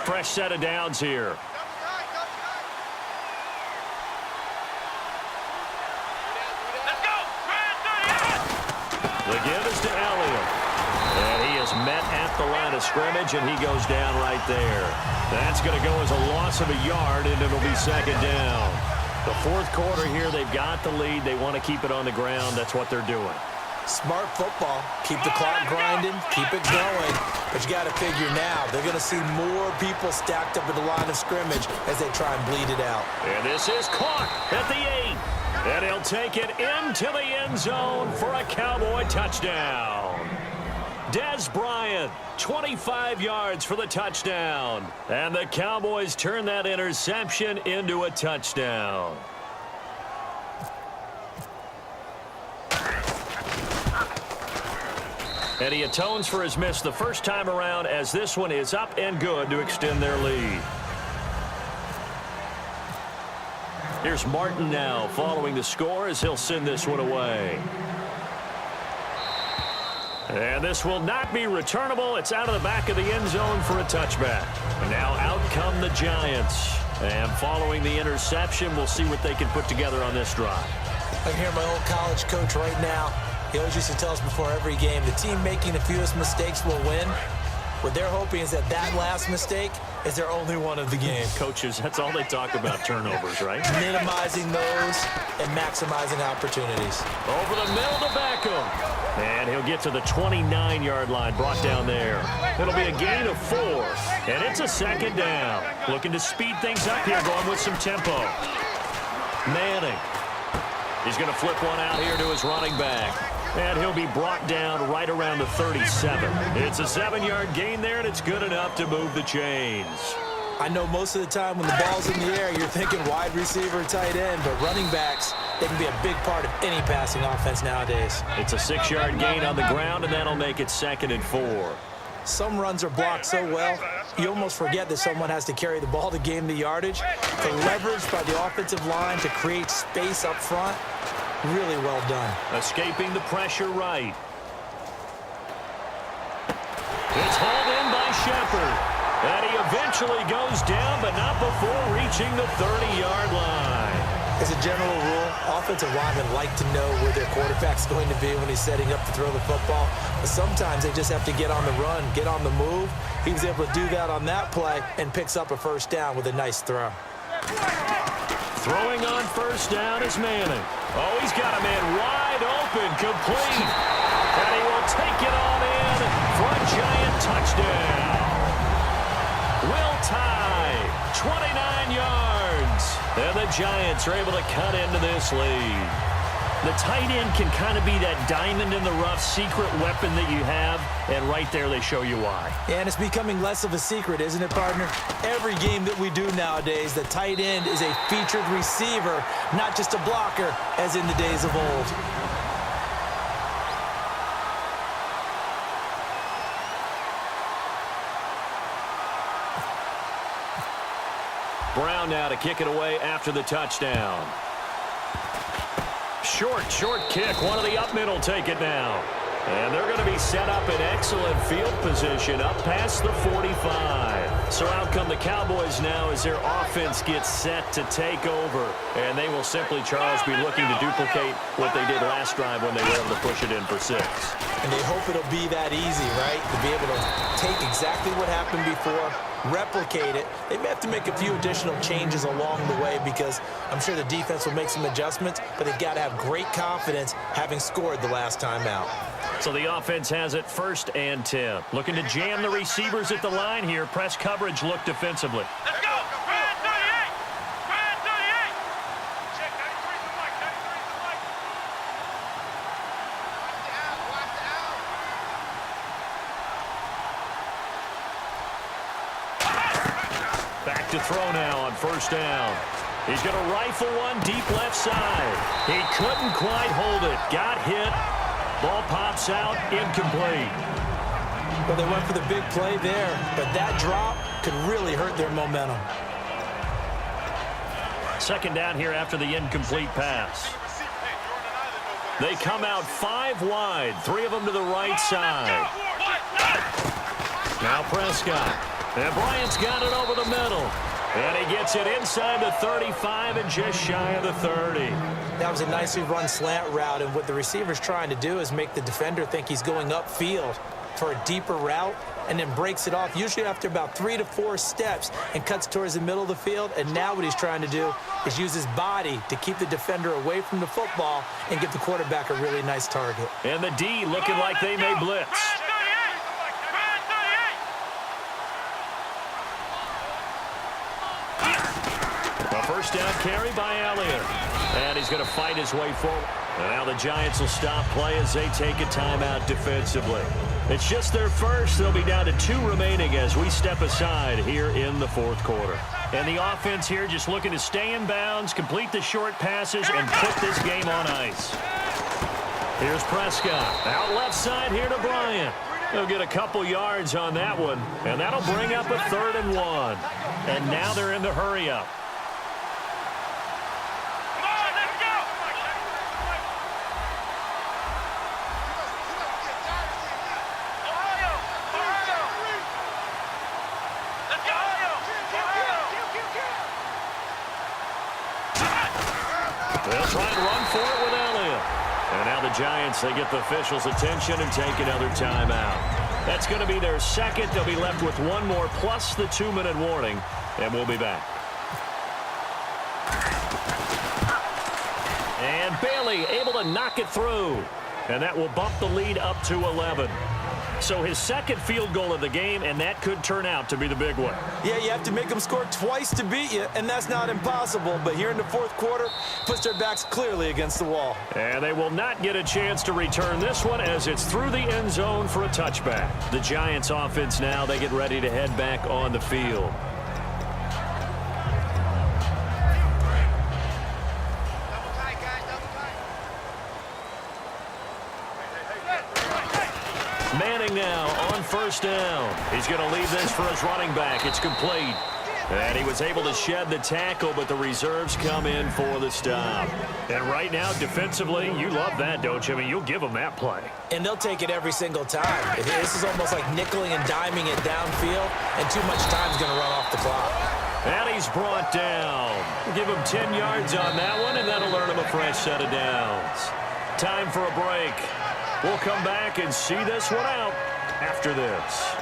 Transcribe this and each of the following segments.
Fresh set of downs here. The give is to Elliott. And he is met at the line of scrimmage, and he goes down right there. That's going to go as a loss of a yard, and it'll be second down. The fourth quarter here, they've got the lead. They want to keep it on the ground. That's what they're doing. Smart football. Keep the clock grinding. Keep it going. But you got to figure now, they're going to see more people stacked up at the line of scrimmage as they try and bleed it out. And this is caught at the 8. And he'll take it into the end zone for a Cowboy touchdown. Dez Bryant, 25 yards for the touchdown. And the Cowboys turn that interception into a touchdown. And he atones for his miss the first time around, as this one is up and good to extend their lead. Here's Martin now following the score as he'll send this one away. And this will not be returnable. It's out of the back of the end zone for a touchback. And now out come the Giants. And following the interception, we'll see what they can put together on this drive. I can hear my old college coach right now. He always used to tell us before every game, the team making the fewest mistakes will win. What they're hoping is that last mistake is their only one of the game. Coaches, that's all they talk about, turnovers, right? Minimizing those and maximizing opportunities. Over the middle to Beckham. And he'll get to the 29-yard line, brought down there. It'll be a gain of 4. And it's a second down. Looking to speed things up here, going with some tempo. Manning. He's going to flip one out here to his running back. And he'll be brought down right around the 37. It's a 7-yard gain there, and it's good enough to move the chains. I know most of the time when the ball's in the air, you're thinking wide receiver, tight end, but running backs, they can be a big part of any passing offense nowadays. It's a 6-yard gain on the ground, and that'll make it 2nd and 4. Some runs are blocked so well, you almost forget that someone has to carry the ball to gain the yardage. The leverage by the offensive line to create space up front, really well done. Escaping the pressure right. It's hauled in by Shepard. And he eventually goes down, but not before reaching the 30-yard line. As a general rule, offensive linemen like to know where their quarterback's going to be when he's setting up to throw the football. But sometimes they just have to get on the run, get on the move. He was able to do that on that play and picks up a first down with a nice throw. Throwing on first down is Manning. Oh, he's got a man wide open, complete. And he will take it on in for a Giant touchdown. Will tie, 29 yards. And the Giants are able to cut into this lead. The tight end can kind of be that diamond in the rough secret weapon that you have, and right there they show you why. And it's becoming less of a secret, isn't it, partner? Every game that we do nowadays, the tight end is a featured receiver, not just a blocker, as in the days of old. Brown now to kick it away after the touchdown. Short kick. One of the up middle take it now. And they're going to be set up in excellent field position up past the 45. So out come the Cowboys now as their offense gets set to take over. And they will simply, Charles, be looking to duplicate what they did last drive when they were able to push it in for 6. And they hope it'll be that easy, right? To be able to take exactly what happened before, replicate it. They may have to make a few additional changes along the way because I'm sure the defense will make some adjustments, but they've got to have great confidence having scored the last time out. So the offense has it 1st and 10. Looking to jam the receivers at the line here. Press coverage look defensively. Let's go. Brad 38. Brad 38. Check 93 to Mike. 93 to Mike. Watch out. Back to throw now on 1st down. He's going to rifle one deep left side. He couldn't quite hold it. Got hit. Ball pops out, incomplete. Well, they went for the big play there, but that drop could really hurt their momentum. 2nd down here after the incomplete pass. They come out 5 wide, 3 of them to the right side. Now Prescott. And Bryant's got it over the middle. And he gets it inside the 35 and just shy of the 30. That was a nicely run slant route, and what the receiver's trying to do is make the defender think he's going upfield for a deeper route, and then breaks it off, usually after about 3 to 4 steps, and cuts towards the middle of the field. And now what he's trying to do is use his body to keep the defender away from the football and give the quarterback a really nice target. And the D looking like they may blitz. A first down carry by Elliott. And he's going to fight his way forward. And now the Giants will stop play as they take a timeout defensively. It's just their first. They'll be down to 2 remaining as we step aside here in the fourth quarter. And the offense here just looking to stay in bounds, complete the short passes, and put this game on ice. Here's Prescott. Out left side here to Bryant. They'll get a couple yards on that one, and that'll bring up a 3rd and 1. And now they're in the hurry-up. They'll try and run for it with Elliott. And now the Giants, they get the officials' attention and take another timeout. That's going to be their second. They'll be left with 1 more plus the 2-minute warning, and we'll be back. And Bailey able to knock it through. And that will bump the lead up to 11. So his second field goal of the game, and that could turn out to be the big one. Yeah, you have to make them score twice to beat you, and that's not impossible. But here in the fourth quarter, puts their backs clearly against the wall. And they will not get a chance to return this one as it's through the end zone for a touchback. The Giants offense now, they get ready to head back on the field. Manning now on first down. He's going to leave this for his running back. It's complete. And he was able to shed the tackle, but the reserves come in for the stop. And right now, defensively, you love that, don't you? I mean, you'll give them that play. And they'll take it every single time. This is almost like nickeling and diming it downfield, and too much time's going to run off the clock. And he's brought down. Give him 10 yards on that one, and that'll earn him a fresh set of downs. Time for a break. We'll come back and see this one out after this.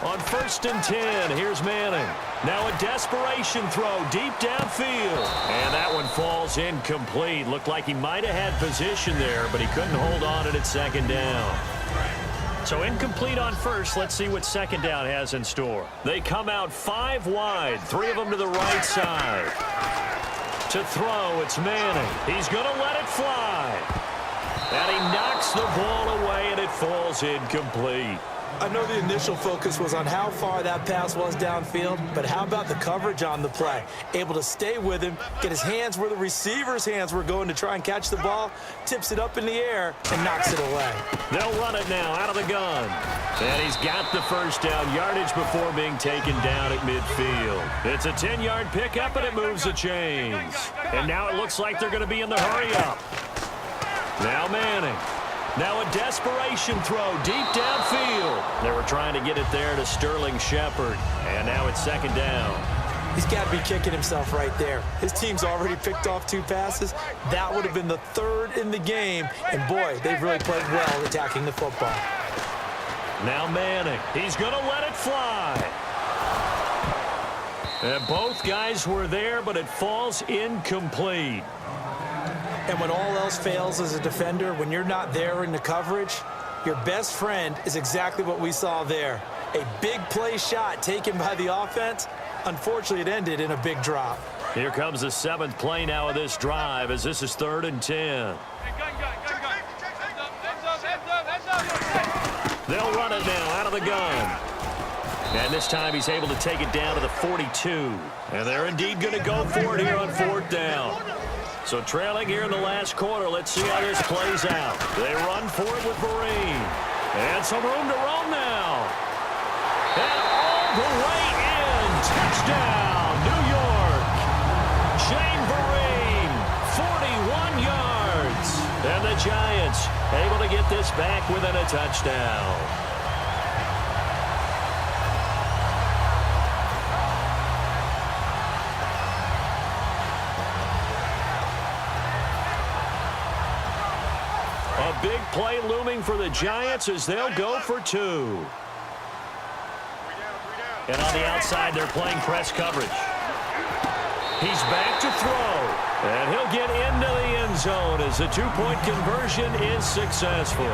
On 1st and 10, here's Manning. Now a desperation throw deep downfield. And that one falls incomplete. Looked like he might have had position there, but he couldn't hold on at second down. So incomplete on first. Let's see what second down has in store. They come out 5 wide, 3 of them to the right side. To throw, it's Manning. He's going to let it fly. And he knocks the ball away, and it falls incomplete. I know the initial focus was on how far that pass was downfield, but how about the coverage on the play? Able to stay with him, get his hands where the receiver's hands were going to try and catch the ball, tips it up in the air, and knocks it away. They'll run it now out of the gun. And he's got the first down, yardage before being taken down at midfield. It's a 10-yard pickup, and it moves the chains. And now it looks like they're going to be in the hurry-up. Now Manning. Now a desperation throw deep downfield. They were trying to get it there to Sterling Shepard. And now it's second down. He's got to be kicking himself right there. His team's already picked off 2 passes. That would have been the 3rd in the game. And boy, they've really played well attacking the football. Now Manning. He's going to let it fly. And both guys were there, but it falls incomplete. And when all else fails as a defender, when you're not there in the coverage, your best friend is exactly what we saw there. A big play shot taken by the offense. Unfortunately, it ended in a big drop. Here comes the 7th play now of this drive as this is 3rd and 10. They'll run it now out of the gun. And this time he's able to take it down to the 42. And they're indeed going to go for it here on 4th down. So trailing here in the last quarter, let's see how this plays out. They run for it with Vereen. And some room to roam now. And all the way Able to get this back within a touchdown. A big play looming for the Giants as they'll go for 2. And on the outside, they're playing press coverage. He's back to throw. And he'll get into the end zone as the 2-point conversion is successful.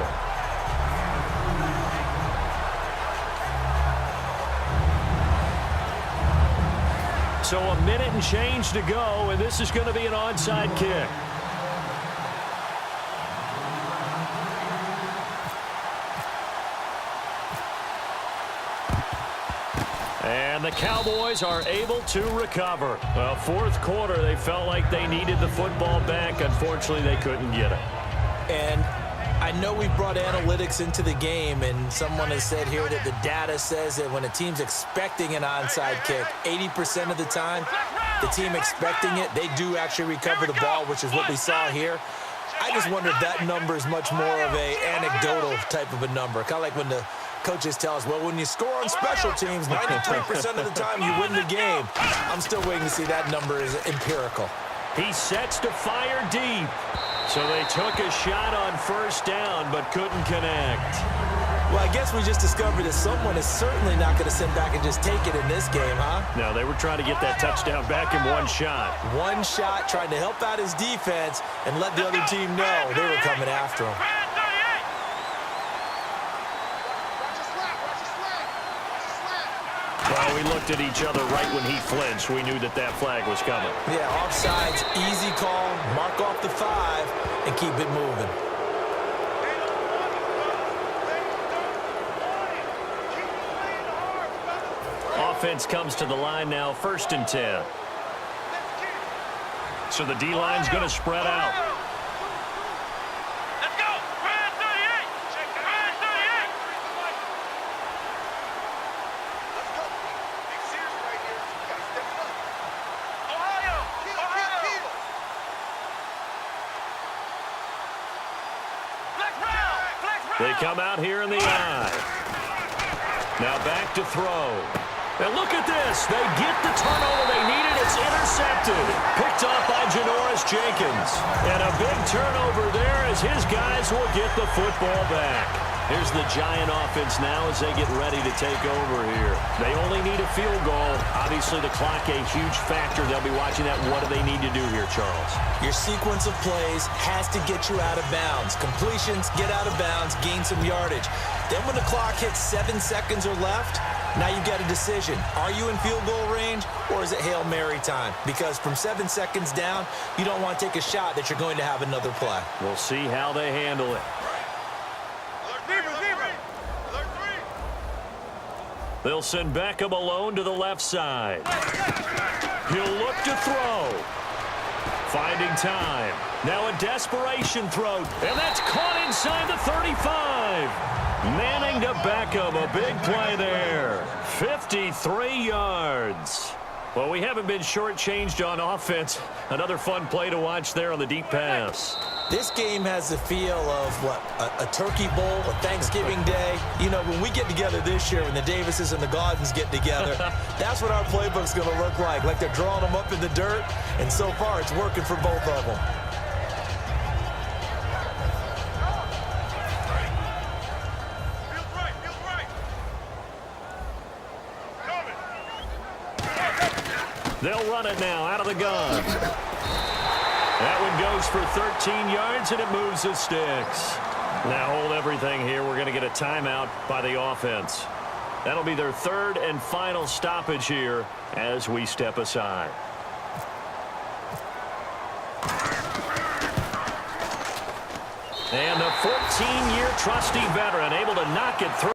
So a minute and change to go, and this is going to be an onside kick. And the Cowboys are able to recover. Well, fourth quarter, they felt like they needed the football back. Unfortunately, they couldn't get it. And I know we brought analytics into the game, and someone has said here that the data says that when a team's expecting an onside kick, 80% of the time, the team expecting it, they do actually recover the ball, which is what we saw here. I just wonder if that number is much more of a anecdotal type of a number. Kind of like when the coaches tell us, well, when you score on special teams, 93% of the time you win the game. I'm still waiting to see that number is empirical. He sets to fire deep. So they took a shot on first down but couldn't connect. Well, I guess we just discovered that someone is certainly not going to sit back and just take it in this game, huh? No, they were trying to get that touchdown back in one shot. One shot, trying to help out his defense and let the other team know they were coming after him. Well, we looked at each other right when he flinched. We knew that that flag was coming. Yeah, offsides, easy call, mark off the 5, and keep it moving. Offense comes to the line now, 1st and 10. So the D-line's going to spread out. Let's go. Brad 38. Brad 38. Let's go. Big series right here. You got to step it up. Ohio. Ohio. Flex round. Flex round. They come out here in the eye. Now back to throw. And look at this. They get the turnover they needed. It's intercepted. Picked up by Janoris Jenkins. And a big turnover there as his guys will get the football back. Here's the Giant offense now as they get ready to take over here. They only need a field goal. Obviously, the clock a huge factor. They'll be watching that. What do they need to do here, Charles? Your sequence of plays has to get you out of bounds. Completions, get out of bounds, gain some yardage. Then when the clock hits 7 seconds or left, now you've got a decision. Are you in field goal range or is it Hail Mary time? Because from 7 seconds down, you don't want to take a shot that you're going to have another play. We'll see how they handle it. They'll send Beckham alone to the left side. He'll look to throw. Finding time. Now a desperation throw. And that's caught inside the 35. Manning to Beckham. A big play there. 53 yards. Well, we haven't been shortchanged on offense. Another fun play to watch there on the deep pass. This game has the feel of, what, a turkey bowl, a Thanksgiving day. You know, when we get together this year, when the Davises and the Gaudens get together, that's what our playbook's going to look like. Like they're drawing them up in the dirt, and so far it's working for both of them. They'll run it now out of the gun. That one goes for 13 yards, and it moves the sticks. Now hold everything here. We're going to get a timeout by the offense. That'll be their 3rd and final stoppage here as we step aside. And the 14-year trusty veteran able to knock it through.